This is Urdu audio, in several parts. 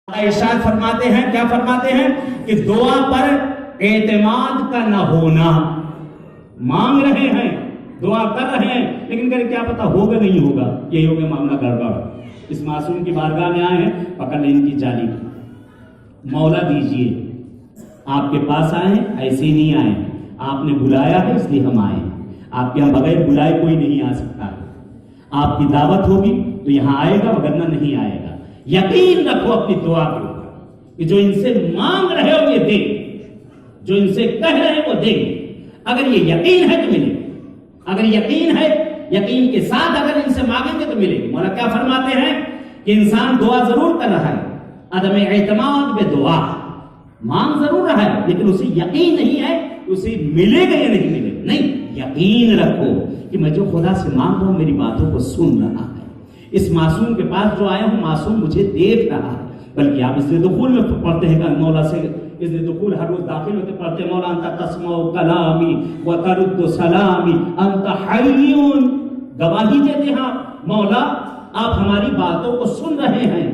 ارشاد فرماتے ہیں، کیا فرماتے ہیں کہ دعا پر اعتماد کا نہ ہونا. مانگ رہے ہیں، دعا کر رہے ہیں، لیکن کیا پتا ہوگا نہیں ہوگا، یہی ہوگا معاملہ گڑبڑ. اس معصوم کی بارگاہ میں آئے ہیں، پکڑ لیں ان کی جالی. مولا دیجئے، آپ کے پاس آئے ہیں، ایسے ہی نہیں آئے، آپ نے بلایا ہے اس لیے ہم آئے ہیں. آپ کے یہاں بغیر بلائے کوئی نہیں آ سکتا. آپ کی دعوت ہوگی تو یہاں آئے گا، ورنہ نہیں آئے گا. یقین رکھو اپنی دعا کے اوپر کہ جو ان سے مانگ رہے ہو یہ دیں، جو ان سے کہہ رہے وہ دیں. اگر یہ یقین ہے تو ملے گی. اگر یقین ہے، یقین کے ساتھ اگر ان سے مانگیں گے تو ملے گی. مولا کیا فرماتے ہیں کہ انسان دعا ضرور کر رہا ہے، عدم اعتماد بے دعا. مانگ ضرور رہا ہے لیکن اسے یقین نہیں ہے اسے ملے گا یا نہیں ملے گا. نہیں، یقین رکھو کہ میں جو خدا سے مانگ رہا ہوں میری باتوں کو سن رہا ہے. اس معصوم کے پاس جو آیا ہوں، معصوم مجھے دیکھ رہا ہے. بلکہ آپ اس دخول میں پڑھتے ہیں کہ مولا سے اس دخول ہر روز داخل ہوتے پڑھتے ہیں، مولا انت تسمع کلامی وترد سلامی انت حی. گواہی دیتے ہیں مولا آپ ہماری باتوں کو سن رہے ہیں،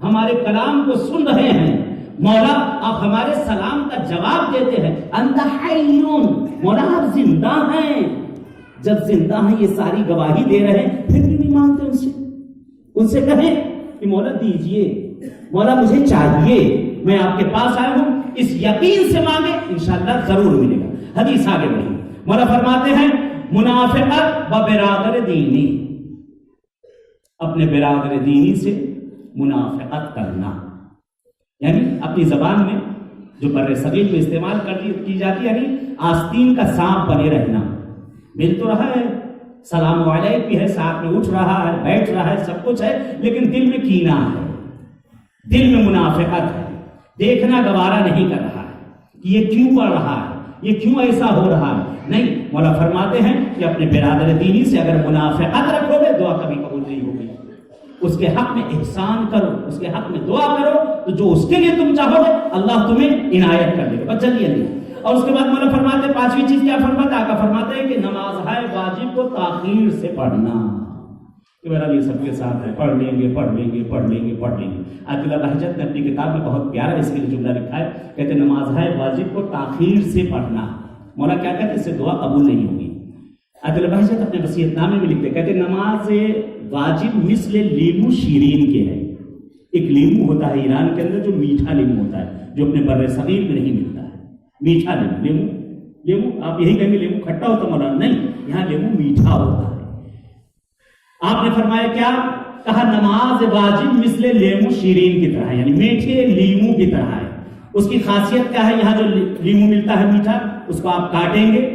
ہمارے کلام کو سن رہے ہیں. مولا آپ ہمارے سلام کا جواب دیتے ہیں. انت حی، مولا آپ زندہ ہیں. جب زندہ ہیں، یہ ساری گواہی دے رہے ہیں، پھر بھی نہیں مانگتے ان سے کہیں کہ مولا دیجئے، مولا مجھے چاہیے، میں آپ کے پاس آیا ہوں. اس یقین سے مانگے، انشاءاللہ ضرور ملے گا. حدیث آگے بڑھی. مولا فرماتے ہیں منافقت و برادر دینی، اپنے برادر دینی سے منافقت کرنا، یعنی اپنی زبان میں جو بر صغیر میں استعمال کی جاتی ہے، یعنی آستین کا سانپ بنے رہنا. مل تو رہا ہے، سلام علیکم بھی ہے، ساتھ میں اٹھ رہا ہے، بیٹھ رہا ہے، سب کچھ ہے، لیکن دل میں کینہ ہے، دل میں منافقت ہے. دیکھنا گوارا نہیں کر رہا ہے کہ یہ کیوں پڑھ رہا ہے، یہ کیوں ایسا ہو رہا ہے. نہیں، مولا فرماتے ہیں کہ اپنے برادر دینی سے اگر منافقت رکھو گے دعا کبھی قبول نہیں ہوگی. اس کے حق میں احسان کرو، اس کے حق میں دعا کرو، تو جو اس کے لیے تم چاہو گے اللہ تمہیں عنایت کر دے گا. بس جلدی جلدی. اور اس کے بعد مولا فرماتے ہیں پانچویں چیز کیا فرماتا ہے؟ آقا فرماتے ہیں کہ نماز ہے واجب کو تاخیر سے پڑھنا. کہ میرا یہ سب کے ساتھ ہے، پڑھ لیں گے پڑھ لیں گے پڑھ لیں گے پڑھ لیں گے. عادل اللہ بہجت نے اپنی کتاب میں بہت پیارا اس کے لیے جملہ لکھا ہے، کہتے ہیں نماز ہے واجب کو تاخیر سے پڑھنا. مولا کیا کہتے ہیں؟ اس سے دعا قبول نہیں ہوگی. عادل بہجت اپنے وصیت نامے میں لکھتے ہیں، کہتے ہیں نماز واجب مثل لیمو شیرین کے ہے. ایک لیمو ہوتا ہے ایران کے اندر جو میٹھا لیمو ہوتا ہے، جو اپنے بر صغیر میں نہیں ملتا ہے. میٹھا لیمو آپ یہی کہیں گے لیمو کھٹا ہوتا مولانا، نہیں، یہاں لیمو میٹھا ہوتا ہے. آپ نے فرمایا کیا کہا؟ نماز واجب مثل لیمو شیرین کی طرح، یعنی میٹھے لیمو کی طرح ہے. اس کی خاصیت کیا ہے؟ یہاں جو لیمو ملتا ہے میٹھا، اس کو آپ کاٹیں گے،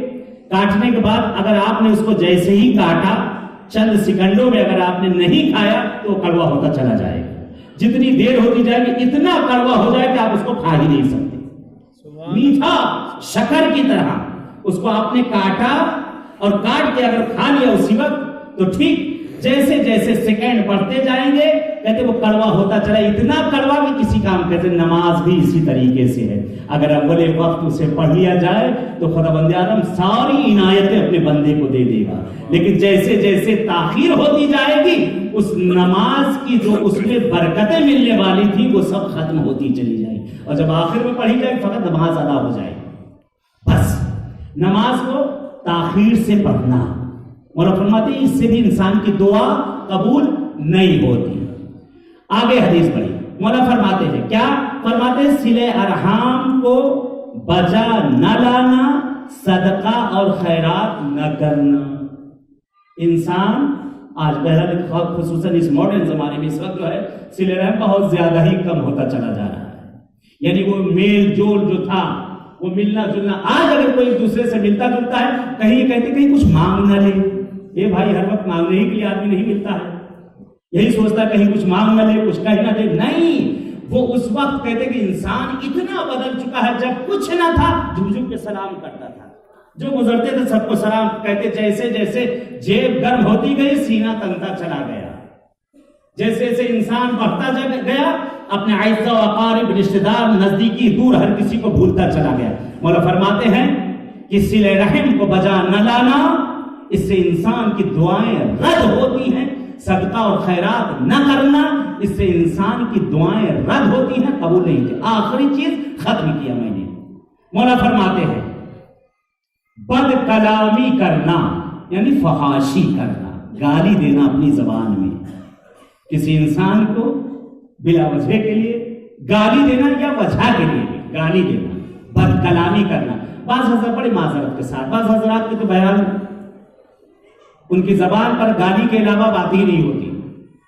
کاٹنے کے بعد اگر آپ نے اس کو جیسے ہی کاٹا چند سیکنڈوں میں اگر آپ نے نہیں کھایا تو وہ کڑوا ہوتا چلا جائے گا. جتنی دیر ہوتی جائے گی اتنا کڑوا ہو جائے کہ آپ اس کو کھا ہی نہیں سکتے. میٹھا شکر کی طرح اس کو آپ نے کاٹا اور کاٹ کے اگر کھا لیا اسی وقت تو ٹھیک، جیسے جیسے سیکنڈ بڑھتے جائیں گے کہتے وہ کڑوا ہوتا چلا، اتنا کڑوا کہ کسی کام. کہتے نماز بھی اسی طریقے سے ہے. اگر اول وقت اسے پڑھ لیا جائے تو خدا بند آدم ساری عنایتیں اپنے بندے کو دے دے گا، لیکن جیسے جیسے تاخیر ہوتی جائے گی اس نماز کی جو اس میں برکتیں ملنے والی تھی وہ سب ختم ہوتی چلی جائے گی، اور جب آخر میں پڑھی جائے فقط نماز ادا ہو جائے. بس نماز کو تاخیر سے پڑھنا. مولا فرماتے ہیں اس سے بھی انسان کی دعا قبول نہیں ہوتی. آگے حدیث پڑھی. مولا فرماتے ہیں کیا فرماتے ہیں؟ صلہ ارحام کو بجا نہ لانا، صدقہ اور خیرات نہ کرنا. انسان آج پہلا خصوصاً اس ماڈرن زمانے میں اس وقت جو ہے صلہ رحم بہت زیادہ ہی کم ہوتا چلا جا رہا ہے. یعنی وہ میل جول جو تھا، وہ ملنا جلنا، آج اگر کوئی ایک دوسرے سے ملتا جلتا ہے کہیں کہتے کہیں کچھ مانگ نہ لے. یہ بھائی ہر وقت مانگنے ہی کے لیے آدمی نہیں ملتا ہے، یہی سوچتا ہے کہیں کچھ مانگ نہ لے، کچھ کہہ نہ دے. نہیں، وہ اس وقت کہتے کہ انسان اتنا بدل چکا ہے، جب کچھ نہ تھا جھک جھک کے سلام کرتا تھا، جو گزرتے تھے سب کو سلام کہتے. جیسے جیسے جیب گرم ہوتی گئی سینہ تنگتا چلا گیا، جیسے جیسے انسان بڑھتا گیا اپنے اعزاء و اقارب، رشتہ دار، نزدیکی، دور، ہر کسی کو بھولتا چلا گیا. مولا فرماتے ہیں کہ صلہ رحم کو بجا نہ لانا، اس سے انسان کی دعائیں رد ہوتی ہیں. صدقہ اور خیرات نہ کرنا، اس سے انسان کی دعائیں رد ہوتی ہیں، قبول نہیں ہوتی۔ آخری چیز ختم کیا میں نے، مولا فرماتے ہیں بد کلامی کرنا یعنی فحاشی کرنا، گالی دینا اپنی زبان میں، کسی انسان کو بلا وجہ کے لیے گالی دینا یا وجہ کے لیے گالی دینا، بد کلامی کرنا۔ بعض حضرات بڑے معذرت کے ساتھ، بعض حضرات کے تو بیان ان کی زبان پر گالی کے علاوہ بات ہی نہیں ہوتی،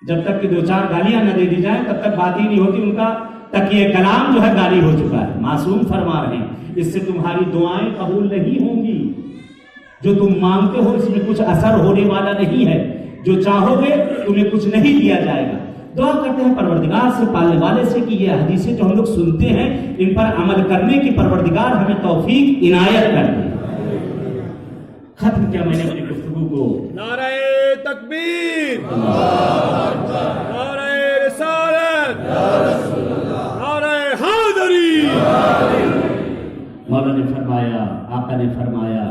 جب تک کہ دو چار گالیاں نہ دے دی جائیں تب تک بات ہی نہیں ہوتی، ان کا تکیہ کلام جو ہے گالی ہو چکا ہے۔ معصوم فرما رہے ہیں اس سے تمہاری دعائیں قبول نہیں ہوں گی، جو تم مانگتے ہو اس میں کچھ اثر ہونے والا نہیں ہے، جو چاہو گے تمہیں کچھ نہیں دیا جائے گا۔ دعا کرتے ہیں پروردگار سے، پالنے والے سے، کہ یہ حدیثیں جو ہم لوگ سنتے ہیں ان پر عمل کرنے کی پروردگار ہمیں توفیق عنایت کر دے۔ ختم کیا میں نے اپنی گفتگو کو، نعرہ تکبیر، نعرہ رسالت، نعرہ حیدری۔ مولا نے فرمایا، آقا نے فرمایا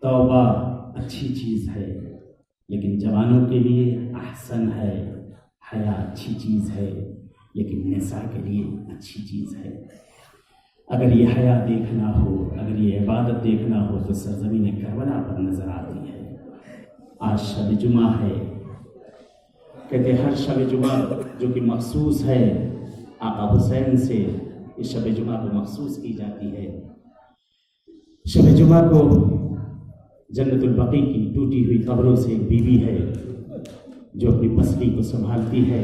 توبہ اچھی چیز ہے لیکن جوانوں کے لیے احسن ہے، حیا اچھی چیز ہے لیکن نساء کے لیے اچھی چیز ہے۔ اگر یہ حیا دیکھنا ہو، اگر یہ عبادت دیکھنا ہو تو سرزمین کربلا پر نظر آتی ہے۔ آج شب جمعہ ہے، کہتے ہر شب جمعہ جو کہ مخصوص ہے آقا حسین سے، اس شب جمعہ کو مخصوص کی جاتی ہے۔ شب جمعہ کو جنت البقیع کی ٹوٹی ہوئی قبروں سے ایک بیوی ہے جو اپنی پسلی کو سنبھالتی ہے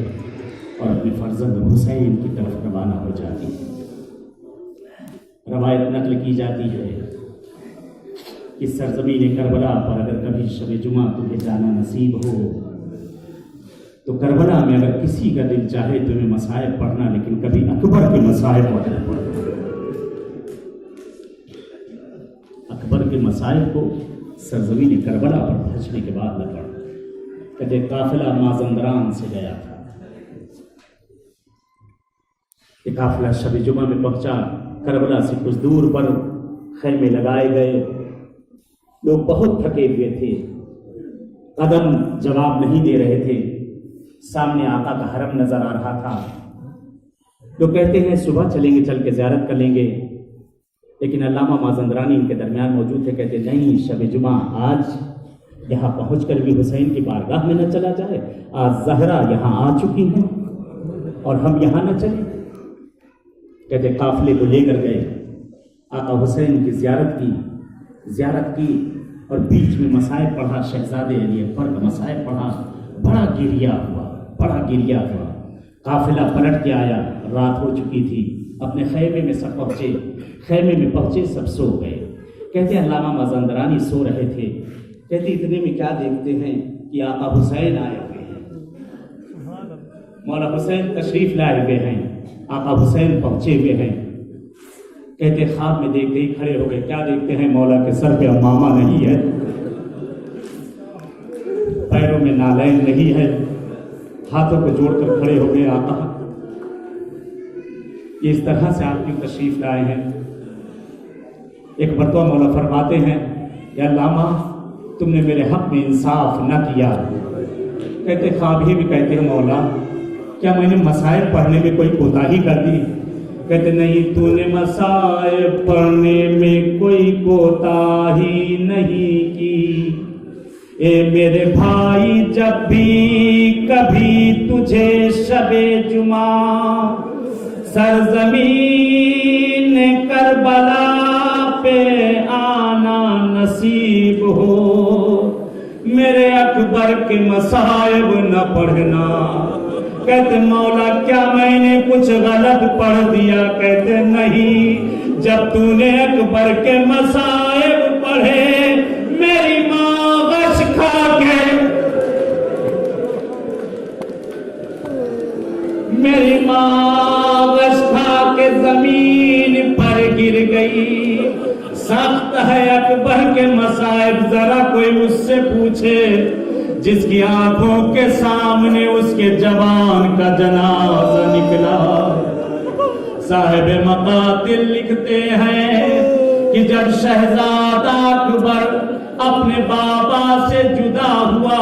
اور اپنے فرزند حسین کی طرف روانہ ہو جاتی ہے۔ روایت نقل کی جاتی ہے کہ سرزمین کربلا پر اگر کبھی شب جمعہ تمہیں جانا نصیب ہو تو کربلا میں اگر کسی کا دل چاہے تمہیں مصائب پڑھنا، لیکن کبھی اکبر کے مصائب پڑھنا، اکبر کے مصائب کو سرزمین کربلا پر پہنچنے کے بعد نہ پڑھنا۔ کہتے قافلہ مازندران سے گیا تھا، یہ قافلہ شب جمعہ میں پہنچا، کربلا سے کچھ دور پر خیمے لگائے گئے، لوگ بہت تھکے ہوئے تھے، قدم جواب نہیں دے رہے تھے، سامنے آقا کا حرم نظر آ رہا تھا۔ لوگ کہتے ہیں صبح چلیں گے، چل کے زیارت کر لیں گے، لیکن علامہ مازندرانی ان کے درمیان موجود تھے، کہتے نہیں، شب جمعہ آج یہاں پہنچ کر بھی حسین کی بارگاہ میں نہ چلا جائے، آج زہرا یہاں آ چکی ہیں اور ہم یہاں نہ چلیں۔ کہتے قافلے کو لے کر گئے، آقا حسین کی زیارت کی اور بیچ میں مصائب پڑھا، شہزادے علی اکبر کا مصائب پڑھا، بڑا گریا ہوا۔ قافلہ پلٹ کے آیا، رات ہو چکی تھی، اپنے خیمے میں سب پہنچے، سب سو گئے۔ کہتے علامہ مازندرانی سو رہے تھے، کہتے اتنے میں کیا دیکھتے ہیں کہ آقا حسین آئے ہوئے ہیں، مولا حسین تشریف لائے ہوئے ہیں، آقا حسین پہنچے ہوئے ہیں۔ کہتے خواب میں دیکھتے ہی کھڑے ہو گئے، کیا دیکھتے ہیں؟ مولا کے سر پہ امامہ نہیں ہے، پیروں میں نالین نہیں ہے، ہاتھوں کو جوڑ کر کھڑے ہو گئے آقا۔ اس طرح سے آپ کی تشریف لائے ہیں۔ ایک مرتبہ مولا فرماتے ہیں، یا علامہ تم نے میرے حق میں انصاف نہ کیا۔ کہتے خواب ہی بھی کہتے ہیں، مولا کیا میں نے مصائب پڑھنے میں کوئی کوتاہی کر دی؟ کہتے نہیں، تو نے مصائب پڑھنے میں کوئی کوتاہی نہیں کی۔ اے میرے بھائی، جب بھی کبھی تجھے شب جمعہ سرزمین کربلا پہ آنا نصیب ہو، میرے اکبر کے مصائب نہ پڑھنا۔ کہتے مولا کیا میں نے کچھ غلط پڑھ دیا؟ کہتے نہیں، جب تو نے اکبر کے مصائب پڑھے، میری ماں غش کھا کے زمین پر گر گئی۔ سخت ہے اکبر کے مصائب، ذرا کوئی اس سے پوچھے جس کی آنکھوں کے سامنے اس کے جوان کا جنازہ نکلا۔ صاحب مقاتل لکھتے ہیں کہ جب شہزادہ اکبر اپنے بابا سے جدا ہوا،